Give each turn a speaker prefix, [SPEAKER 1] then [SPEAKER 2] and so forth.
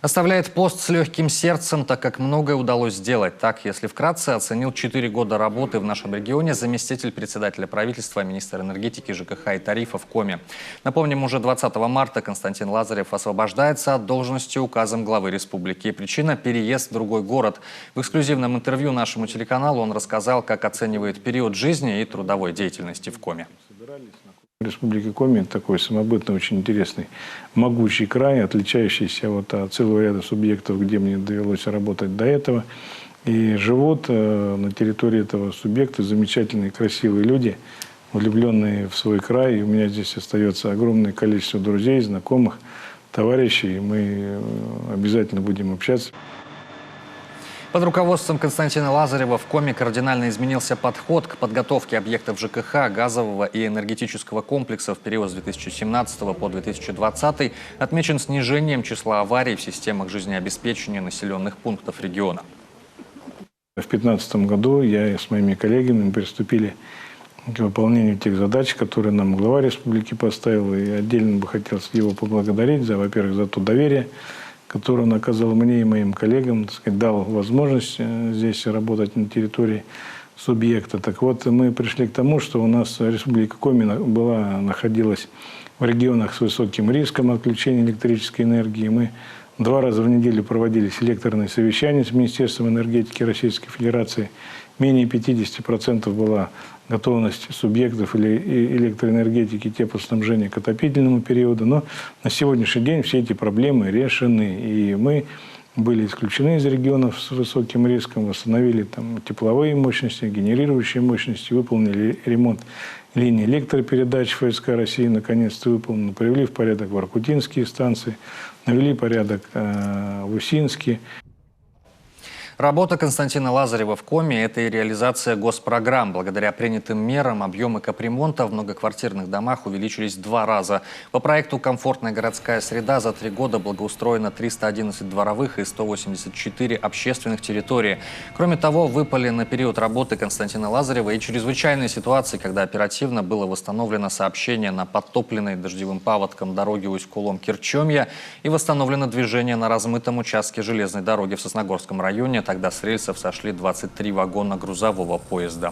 [SPEAKER 1] Оставляет пост с легким сердцем, так как многое удалось сделать. Так, если вкратце, оценил 4 года работы в нашем регионе заместитель председателя правительства, министр энергетики, ЖКХ и тарифов Коми. Напомним, уже 20 марта Константин Лазарев освобождается от должности указом главы республики. Причина – переезд в другой город. В эксклюзивном интервью нашему телеканалу он рассказал, как оценивает период жизни и трудовой деятельности в Коми.
[SPEAKER 2] Республика Коми – такой самобытный, очень интересный, могучий край, отличающийся от целого ряда субъектов, где мне довелось работать до этого. И живут на территории этого субъекта замечательные, красивые люди, влюбленные в свой край. И у меня здесь остается огромное количество друзей, знакомых, товарищей. И мы обязательно будем общаться.
[SPEAKER 1] Под руководством Константина Лазарева в Коми кардинально изменился подход к подготовке объектов ЖКХ, газового и энергетического комплексов в период с 2017 по 2020 отмечен снижением числа аварий в системах жизнеобеспечения населенных пунктов региона.
[SPEAKER 2] В 2015 году я с моими коллегами приступили к выполнению тех задач, которые нам глава республики поставил. И отдельно бы хотелось его поблагодарить за, во-первых, за то доверие, который он оказал мне и моим коллегам, так сказать, дал возможность здесь работать на территории субъекта. Так вот, мы пришли к тому, что у нас Республика Коми находилась в регионах с высоким риском отключения электрической энергии. Мы 2 раза в неделю проводили селекторные совещания с Министерством энергетики Российской Федерации. Менее 50% была готовность субъектов или электроэнергетики, теплоснабжения к отопительному периоду. Но на сегодняшний день все эти проблемы решены. И мы были исключены из регионов с высоким риском, восстановили там тепловые мощности, генерирующие мощности, выполнили ремонт линии электропередач ФСК России, наконец-то выполнено, привели в порядок воркутинские станции, навели порядок в Усинске.
[SPEAKER 1] Работа Константина Лазарева в Коми – это и реализация госпрограмм. Благодаря принятым мерам объемы капремонта в многоквартирных домах увеличились в 2 раза. По проекту «Комфортная городская среда» за 3 года благоустроено 311 дворовых и 184 общественных территорий. Кроме того, выпали на период работы Константина Лазарева и чрезвычайные ситуации, когда оперативно было восстановлено сообщение на подтопленной дождевым паводком дороге Усть-Кулом-Кирчомья и восстановлено движение на размытом участке железной дороги в Сосногорском районе. Тогда с рельсов сошли 23 вагона грузового поезда.